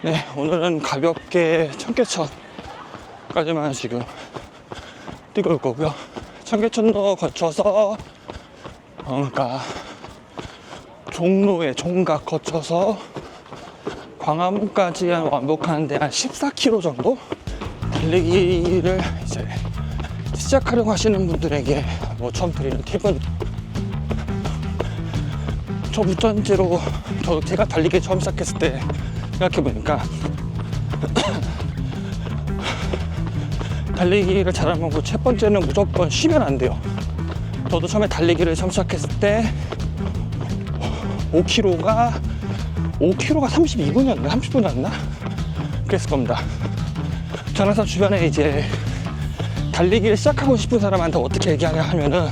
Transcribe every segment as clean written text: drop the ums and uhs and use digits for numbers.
네, 오늘은 가볍게 청계천까지만 지금 뛰고 올 거고요. 청계천도 거쳐서 그러니까 종로에 종각 거쳐서 광화문까지 완복하는데 한 14km 정도 달리기를 이제 시작하려고 하시는 분들에게 뭐 처음 드리는 팁은, 저 무전지로 제가 달리기 처음 시작했을 때 생각해보니까 달리기를 잘하는 거 첫 번째는 무조건 쉬면 안 돼요. 저도 처음에 달리기를 처음 시작했을 때 5km가 32분이었나 30분이었나 그랬을 겁니다. 저는 항상 주변에 이제 달리기를 시작하고 싶은 사람한테 어떻게 얘기하냐 하면은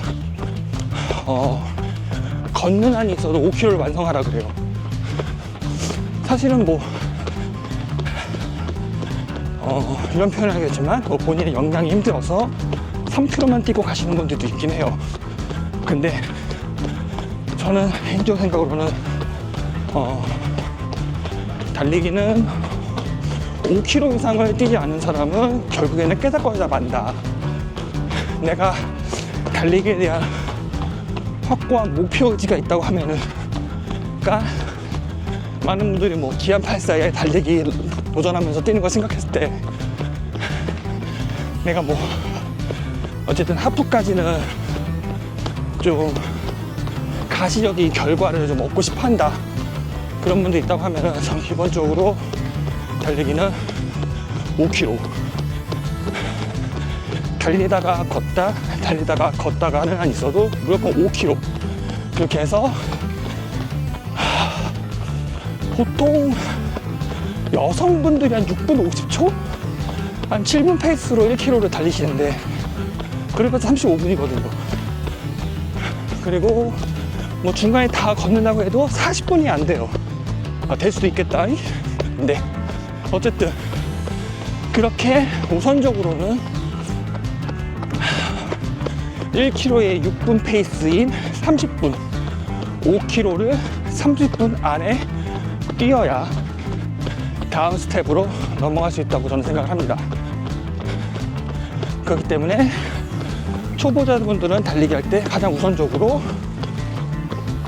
걷는 한이 있어도 5km를 완성하라 그래요. 사실은 뭐 이런 표현을 하겠지만 뭐 본인의 역량이 힘들어서 3km만 뛰고 가시는 분들도 있긴 해요. 근데 저는 개인적 생각으로는 달리기는 5km 이상을 뛰지 않은 사람은 결국에는 깨작거리다 만다. 내가 달리기에 대한 확고한 목표 의지가 있다고 하면은, 그러니까 많은 분들이 뭐 기안 84에 달리기 도전하면서 뛰는 걸 생각했을 때 내가 뭐 어쨌든 하프까지는 좀 가시적인 결과를 좀 얻고 싶어 한다, 그런 분들이 있다고 하면은 전 기본적으로 달리기는 5km 달리다가 걷다가는 한 있어도 무조건 5km 그렇게 해서 보통 여성분들이 한 6분 50초? 한 7분 페이스로 1km를 달리시는데 그래봤자 35분이거든요. 그리고 뭐 중간에 다 걷는다고 해도 40분이 안 돼요. 될 수도 있겠다. 네, 어쨌든 그렇게 우선적으로는 1km에 6분 페이스인 30분, 5km를 30분 안에 뛰어야 다음 스텝으로 넘어갈 수 있다고 저는 생각을 합니다. 그렇기 때문에 초보자분들은 달리기 할 때 가장 우선적으로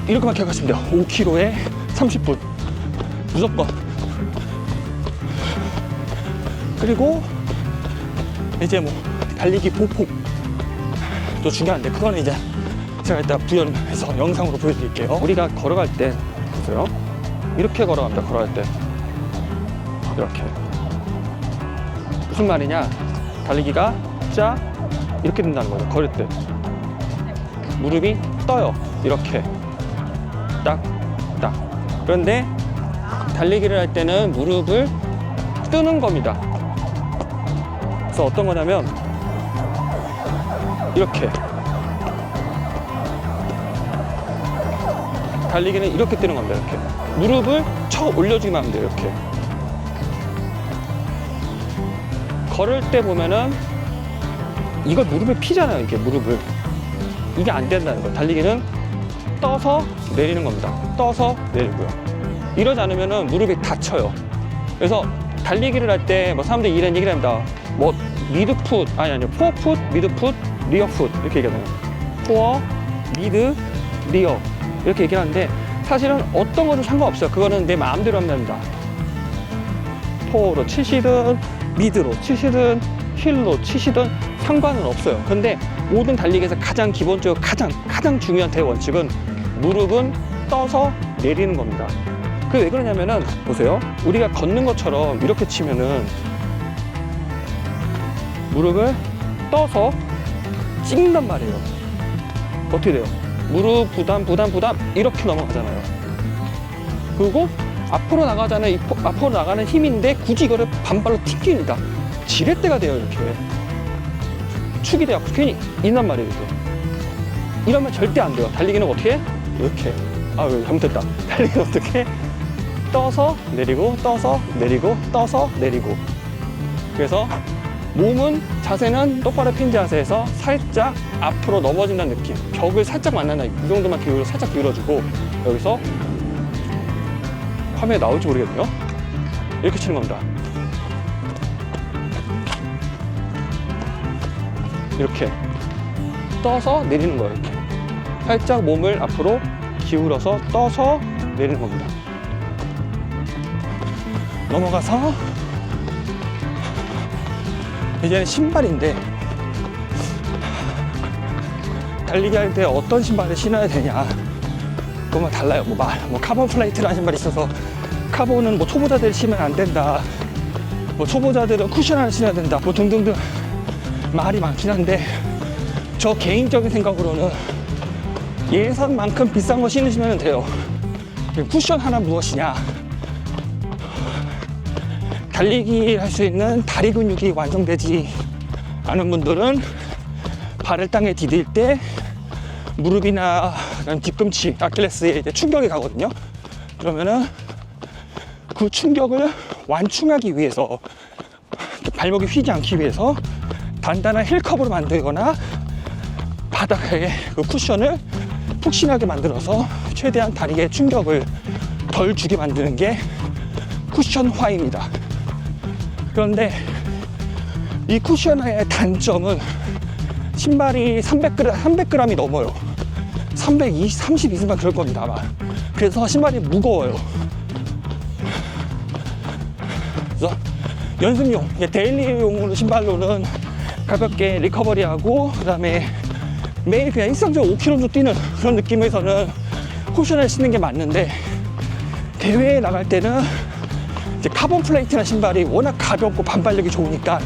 이렇게만 기억하시면 돼요. 5km에 30분 무조건. 그리고 이제 뭐 달리기 보폭도 중요한데 그거는 이제 제가 이따 부연해서 영상으로 보여드릴게요. 우리가 걸어갈 때 보세요. 이렇게 걸어갑니다. 걸어갈 때 이렇게. 무슨 말이냐, 달리기가 자 이렇게 된다는 거죠. 걸을 때 무릎이 떠요. 이렇게 딱. 그런데 달리기를 할 때는 무릎을 뜨는 겁니다. 그래서 어떤 거냐면 이렇게, 달리기는 이렇게 뜨는 겁니다. 이렇게 무릎을 쳐 올려주기만 하면 돼요. 이렇게 걸을 때 보면은 이걸 무릎을 피잖아요. 이게 안 된다는 거예요. 달리기는 떠서 내리는 겁니다. 떠서 내리고요. 이러지 않으면은 무릎이 다쳐요. 그래서 달리기를 할 때 뭐 사람들이 이런 얘기를 합니다. 뭐 미드풋 아니 포어풋, 미드풋, 리어풋 이렇게 얘기하잖아요. 포어, 미드, 리어 이렇게 얘기를 하는데 사실은 어떤 것도 상관없어요. 그거는 내 마음대로 하면 됩니다. 포어로 치시든 미드로 치시든 힐로 치시든 상관은 없어요. 근데 모든 달리기에서 가장 기본적으로 가장 중요한 대원칙은 무릎은 떠서 내리는 겁니다. 그게 왜 그러냐면은 보세요. 우리가 걷는 것처럼 이렇게 치면은 무릎을 떠서 찍는단 말이에요. 어떻게 돼요? 무릎 부담 이렇게 넘어가잖아요. 그리고 앞으로 나가잖아요. 앞으로 나가는 힘인데 굳이 이거를 반발로 튕기니까 지렛대가 돼요. 이렇게 축이 돼갖고 괜히 있단 말이에요. 이렇게. 이러면 절대 안 돼요. 달리기는 어떻게 해? 이렇게. 잘못했다. 달리기는 어떻게? 떠서 내리고 떠서 내리고 떠서 내리고. 그래서 몸은 자세는 똑바로 핀 자세에서 살짝 앞으로 넘어진다는 느낌. 벽을 살짝 만나나 이 정도만 기울여 살짝 기울여주고, 여기서 화면에 나올지 모르겠네요. 이렇게 치는 겁니다. 이렇게 떠서 내리는 거예요. 이렇게 살짝 몸을 앞으로 기울여서 떠서 내리는 겁니다. 넘어가서 이제는 신발인데, 달리기 할 때 어떤 신발을 신어야 되냐, 그거만 달라요. 뭐 카본 플레이트라는 신발이 있어서 카본은 뭐 초보자들이 신으면 안 된다, 뭐 초보자들은 쿠션을 신어야 된다, 뭐 등등등 말이 많긴 한데, 저 개인적인 생각으로는 예산만큼 비싼 거 신으시면 돼요. 쿠션 하나 무엇이냐, 달리기 할 수 있는 다리 근육이 완성되지 않은 분들은 발을 땅에 디딜 때 무릎이나 뒤꿈치, 아킬레스에 이제 충격이 가거든요. 그러면은 그 충격을 완충하기 위해서, 발목이 휘지 않기 위해서 단단한 힐컵으로 만들거나 바닥에 그 쿠션을 푹신하게 만들어서 최대한 다리에 충격을 덜 주게 만드는 게 쿠션화입니다. 그런데 이 쿠션화의 단점은 신발이 300g이 넘어요. 320, 30 이상만 그럴 겁니다, 아마. 그래서 신발이 무거워요. 그래서 연습용, 데일리용으로 신발로는 가볍게 리커버리하고, 그 다음에 매일 그냥 일상적으로 5km 정도 뛰는 그런 느낌에서는 쿠션을 신는 게 맞는데, 대회에 나갈 때는 이제 카본 플레이트나 신발이 워낙 가볍고 반발력이 좋으니까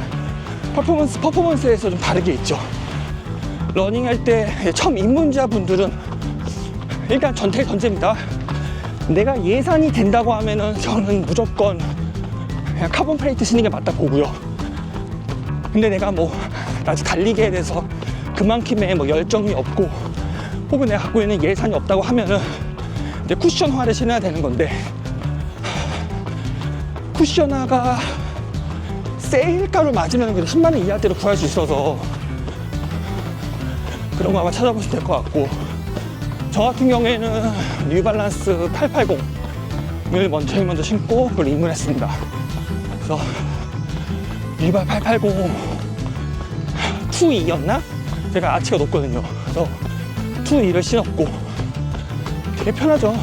퍼포먼스에서 좀 다르게 있죠. 러닝할 때 처음 입문자 분들은 일단 전제입니다. 내가 예산이 된다고 하면은 저는 무조건 그냥 카본 플레이트 신는 게 맞다 보고요. 근데 내가 뭐 아직 달리기에 대해서 그만큼의 뭐 열정이 없고, 혹은 내가 갖고 있는 예산이 없다고 하면은 이제 쿠션화를 신어야 되는 건데, 쿠션화가 세일가로 맞으면 그래도 10만 원 이하대로 구할 수 있어서 그런 거 아마 찾아보시면 될 것 같고, 저 같은 경우에는 뉴발란스 880을 제일 먼저 신고 그걸 입문했습니다. 그래서 뉴발 880 2E였나? 제가 아치가 높거든요. 그래서 2E를 신었고 되게 편하죠.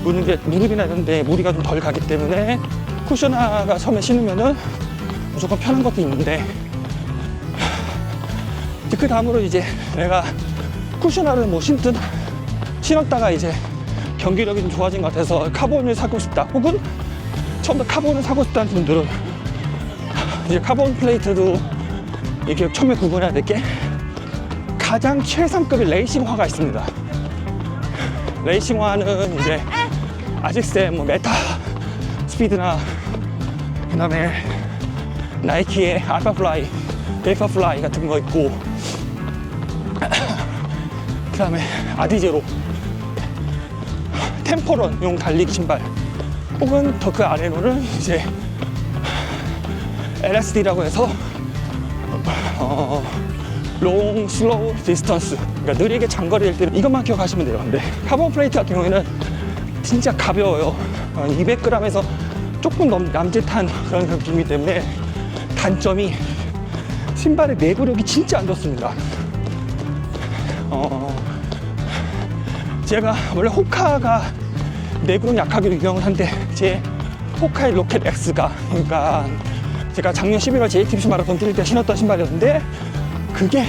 무릎이나 이런 데 무리가 좀 덜 가기 때문에 쿠션화가 처음에 신으면은 무조건 편한 것도 있는데, 그 다음으로 이제 내가 쿠션화를 뭐 신었다가 이제 경기력이 좀 좋아진 것 같아서 카본을 사고 싶다, 혹은 처음부터 카본을 사고 싶다는 분들은 이제 카본 플레이트도 이렇게 처음에 구분해야 될 게, 가장 최상급의 레이싱화가 있습니다. 레이싱화는 이제 아식스의 뭐 메타 스피드나, 그 다음에 나이키의 알파플라이, 베이퍼플라이 같은 거 있고, 그 다음에 아디제로, 템포런용 달리기 신발, 혹은 더 그 아래로는 이제 LSD라고 해서 롱, 슬로우, 디스턴스, 그러니까 느리게 장거리 될 때는 이것만 기억하시면 돼요. 근데 카본 플레이트 같은 경우에는 진짜 가벼워요. 200g에서 조금 남짓한 그런 제품이기 때문에 단점이 신발의 내구력이 진짜 안 좋습니다. 제가 원래 호카가 내구력 약하기로 유명을 한데, 제 호카의 로켓 X가, 그러니까 제가 작년 11월 JTBC 마라톤 뛸 때 신었던 신발이었는데, 그게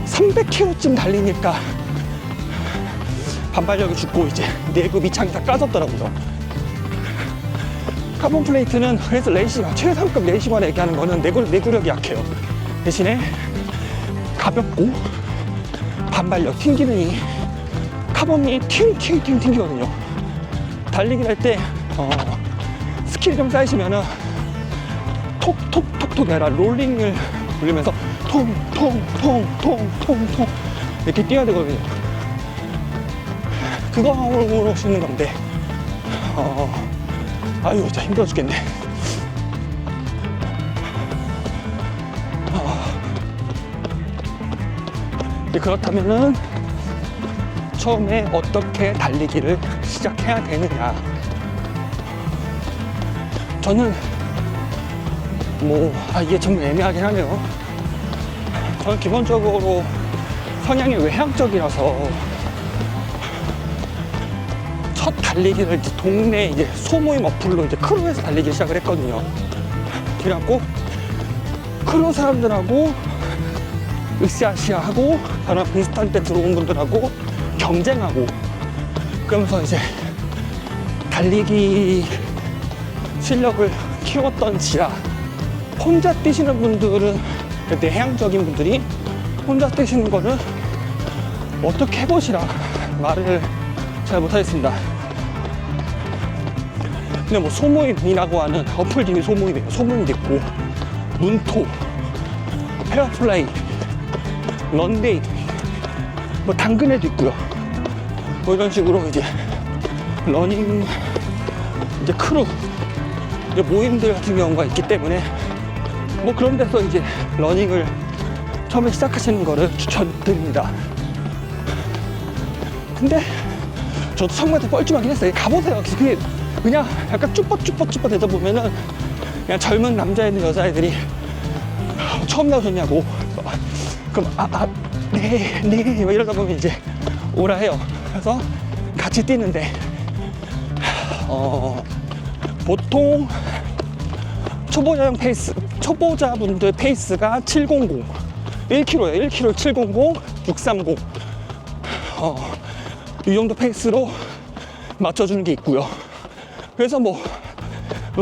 300km쯤 달리니까 반발력이 죽고 이제 내구 밑창이 다 까졌더라고요. 카본 플레이트는 그래서 레이싱화, 최상급 레이싱화를 얘기하는 거는 내구력이 약해요. 대신에 가볍고 반발력, 튕기능이, 카본이 튕기거든요. 달리기를 할 때 스킬이 좀 쌓이시면은 톡톡톡톡 해라, 롤링을 돌리면서 통통통통통통 이렇게 뛰어야 되거든요. 그거로 쓰는 건데, 아유, 진짜 힘들어 죽겠네. 그렇다면은 처음에 어떻게 달리기를 시작해야 되느냐, 저는 이게 좀 애매하긴 하네요. 저는 기본적으로 성향이 외향적이라서 첫 달리기를 이제 동네 이제 소모임 어플로 이제 크루에서 달리기 시작을 했거든요. 그래갖고 크루 사람들하고 으쌰으쌰하고 저랑 비슷한 때 들어온 분들하고 경쟁하고 그러면서 이제 달리기 실력을 키웠던지라 혼자 뛰시는 분들은 내향적인 분들이 혼자 뛰시는 거는 어떻게 해보시라 말을 잘 못하겠습니다. 근데 뭐 소모임이라고 하는 어플들이 소모임이에요. 소모임도 있고 문토, 페어플레이, 런데이, 뭐 당근에도 있고요. 뭐 이런 식으로 이제 러닝 이제 크루 이제 모임들 같은 경우가 있기 때문에 뭐 그런 데서 이제 러닝을 처음에 시작하시는 거를 추천드립니다. 근데 저도 처음부터 뻘쭘하긴 했어요. 가보세요. 그게 그냥 약간 쭈뼛쭈뼛 되다 보면은 그냥 젊은 남자애들 여자애들이 처음 나오셨냐고 그럼 네 뭐 이러다 보면 이제 오라 해요. 그래서 같이 뛰는데 보통 초보자분들 페이스가 700 1km예요. 1km 700 630 이 정도 페이스로 맞춰주는 게 있고요. 그래서 뭐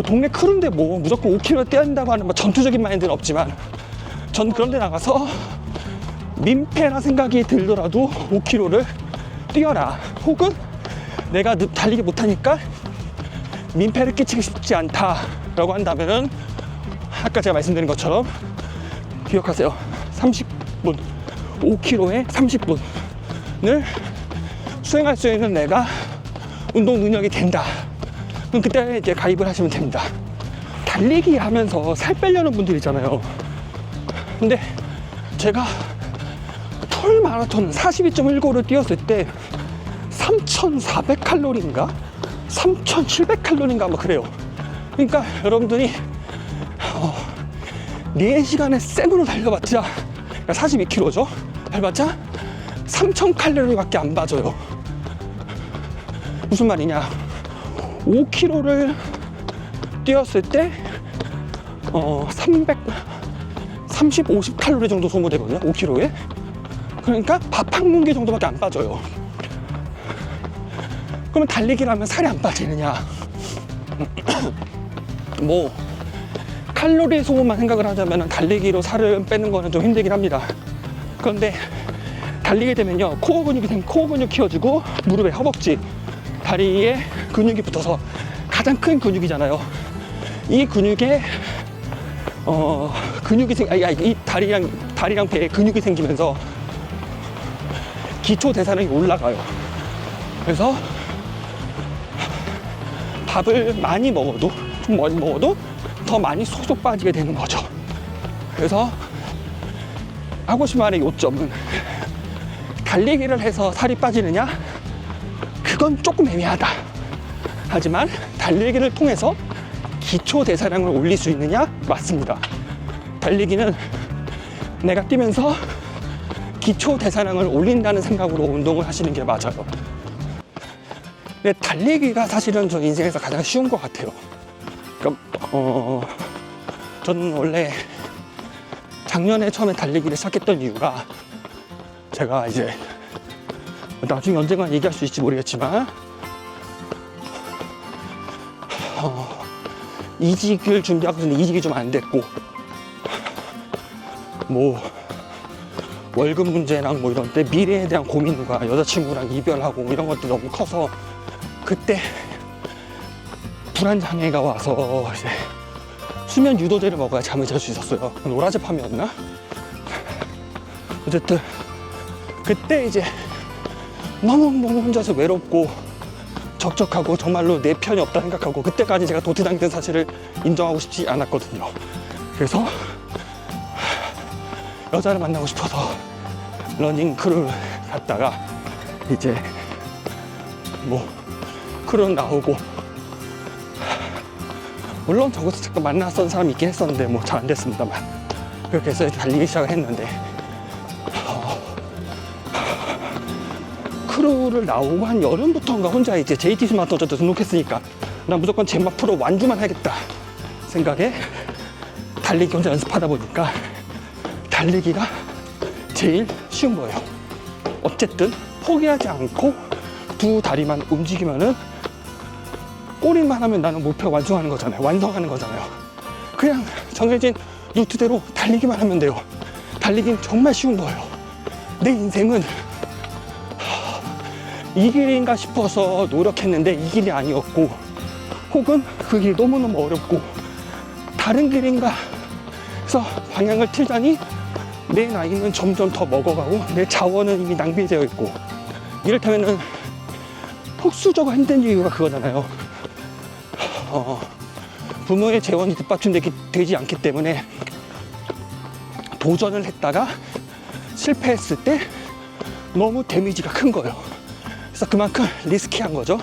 동네 크루인데 뭐 무조건 5km 뛰어야 된다고 하는 뭐 전투적인 마인드는 없지만 전 그런 데 나가서 민폐라 생각이 들더라도 5km를 뛰어라. 혹은 내가 달리기 못하니까 민폐를 끼치고 싶지 않다라고 한다면은 아까 제가 말씀드린 것처럼 기억하세요. 30분 5km에 30분을 수행할 수 있는 내가 운동 능력이 된다. 그럼 그때 이제 가입을 하시면 됩니다. 달리기 하면서 살 빼려는 분들 있잖아요. 근데 제가 풀 마라톤 42.195를 뛰었을 때 3,400칼로리인가? 3,700칼로리인가 뭐 그래요. 그러니까 여러분들이 4시간에 생으로 달려봤자 42km죠? 달려봤자 3,000칼로리밖에 안 빠져요. 무슨 말이냐? 5km를 뛰었을 때 30, 50칼로리 정도 소모되거든요. 5km에. 그러니까 밥 한 공기 정도밖에 안 빠져요. 그러면 달리기를 하면 살이 안 빠지느냐? 뭐 칼로리 소모만 생각을 하자면 달리기로 살을 빼는 거는 좀 힘들긴 합니다. 그런데 달리게 되면요, 코어 근육 키워지고 무릎에 허벅지, 다리에 근육이 붙어서 가장 큰 근육이잖아요. 이 근육에 이 다리랑 배에 근육이 생기면서 기초 대사량이 올라가요. 그래서 밥을 많이 먹어도 좀 많이 먹어도 더 많이 쏙쏙 빠지게 되는 거죠. 그래서 하고 싶은 말의 요점은 달리기를 해서 살이 빠지느냐? 그건 조금 애매하다. 하지만 달리기를 통해서 기초 대사량을 올릴 수 있느냐? 맞습니다. 달리기는 내가 뛰면서 기초 대사량을 올린다는 생각으로 운동을 하시는 게 맞아요. 근데 달리기가 사실은 저 인생에서 가장 쉬운 것 같아요. 그러니까 저는 원래 작년에 처음에 달리기를 시작했던 이유가 제가 이제 나중에 언젠가 얘기할 수 있을지 모르겠지만 이직을 준비하고 있는데 이직이 좀 안 됐고 뭐 월급 문제랑 뭐 이런 때 미래에 대한 고민과 여자친구랑 이별하고 이런 것들이 너무 커서 그때 불안장애가 와서 이제 수면 유도제를 먹어야 잠을 잘 수 있었어요. 노라제팜이었나? 어쨌든 그때 이제 너무 혼자서 외롭고 적적하고 정말로 내 편이 없다 생각하고 그때까지 제가 도태당된 사실을 인정하고 싶지 않았거든요. 그래서 여자를 만나고 싶어서 러닝 크루를 갔다가 이제 뭐 크루는 나오고 물론 저곳에서 잠깐 만났던 사람이 있긴 했었는데 뭐 잘 안 됐습니다만, 그렇게 해서 달리기 시작을 했는데, 크루를 나오고 한 여름부터인가 혼자 이제 JTC 마스터즈 등록했으니까 난 무조건 젠마 프로 완주만 하겠다 생각에 달리기 혼자 연습하다 보니까 달리기가 제일 쉬운 거예요. 어쨌든 포기하지 않고 두 다리만 움직이면은 꼬리만 하면 나는 목표 완성하는 거잖아요. 완성하는 거잖아요. 그냥 정해진 루트대로 달리기만 하면 돼요. 달리기는 정말 쉬운 거예요. 내 인생은 이 길인가 싶어서 노력했는데 이 길이 아니었고, 혹은 그 길이 너무너무 어렵고 다른 길인가 해서 방향을 틀자니 내 나이는 점점 더 먹어가고 내 자원은 이미 낭비되어 있고, 이를테면은 흑수저가 힘든 이유가 그거잖아요. 부모의 재원이 뒷받침되지 않기 때문에 도전을 했다가 실패했을 때 너무 데미지가 큰 거예요. 그래서 그만큼 리스키한 거죠.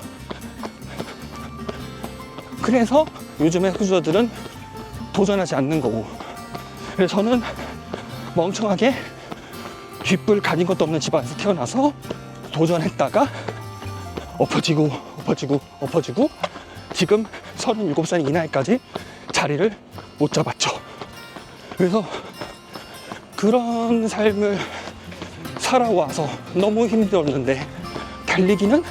그래서 요즘의 흑수저들은 도전하지 않는 거고, 그래서 저는 멍청하게 뒷불 가진 것도 없는 집안에서 태어나서 도전했다가 엎어지고 지금 37살 이 나이까지 자리를 못 잡았죠. 그래서 그런 삶을 살아와서 너무 힘들었는데, 달리기는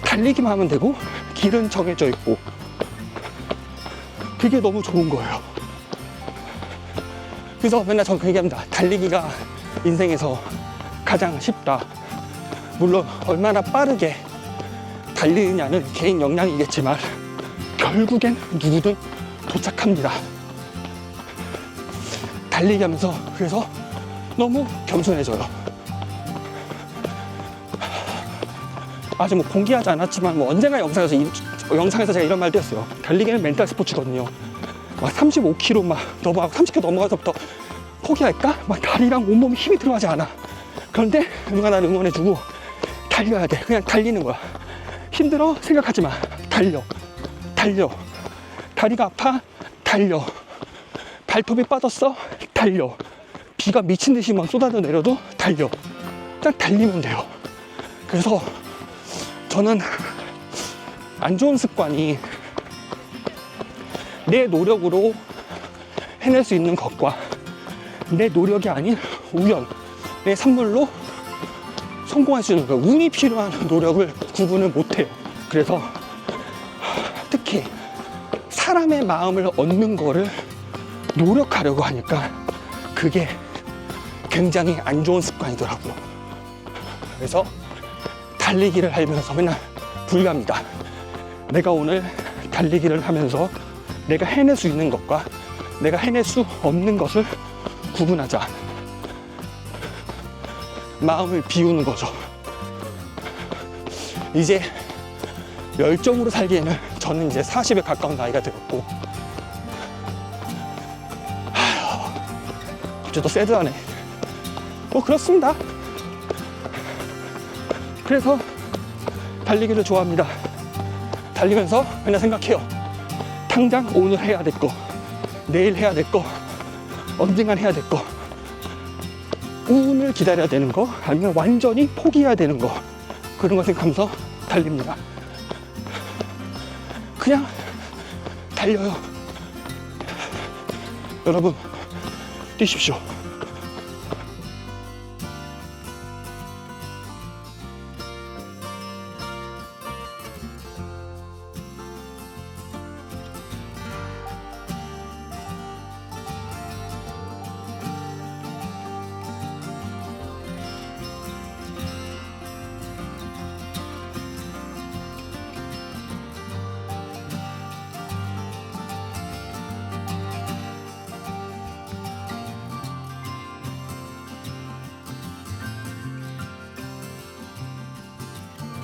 달리기만 하면 되고 길은 정해져 있고 그게 너무 좋은 거예요. 그래서 맨날 저는 그 얘기합니다. 달리기가 인생에서 가장 쉽다. 물론 얼마나 빠르게 달리느냐는 개인 역량이겠지만 결국엔 누구든 도착합니다. 달리기 하면서 그래서 너무 겸손해져요. 아직 뭐 공개하지 않았지만 뭐 언젠가 영상에서 제가 이런 말도 했어요. 달리기는 멘탈 스포츠거든요. 막 35km 막 넘어가고 30km 넘어가서부터 포기할까? 막 다리랑 온몸에 힘이 들어가지 않아. 그런데 누가 나를 응원해주고 달려야 돼. 그냥 달리는 거야. 힘들어? 생각하지 마. 달려. 다리가 아파? 달려. 발톱이 빠졌어? 달려. 비가 미친 듯이 막 쏟아져 내려도 달려. 그냥 달리면 돼요. 그래서 저는 안 좋은 습관이 내 노력으로 해낼 수 있는 것과 내 노력이 아닌 우연, 내 산물로 성공할 수 있는 거예요. 운이 필요한 노력을 구분을 못해요. 그래서 특히 사람의 마음을 얻는 거를 노력하려고 하니까 그게 굉장히 안 좋은 습관이더라고요. 그래서 달리기를 하면서 맨날 불가합니다. 내가 오늘 달리기를 하면서 내가 해낼 수 있는 것과 내가 해낼 수 없는 것을 구분하자. 마음을 비우는 거죠. 이제 열정으로 살기에는 저는 이제 40에 가까운 나이가 되었고, 갑자기 또 새드하네. 뭐 그렇습니다. 그래서 달리기를 좋아합니다. 달리면서 맨날 생각해요. 당장 오늘 해야 될 거, 내일 해야 될 거, 언젠간 해야 될 거, 운을 기다려야 되는 거, 아니면 완전히 포기해야 되는 거, 그런 거 생각하면서 달립니다. 그냥 달려요. 여러분, 뛰십시오.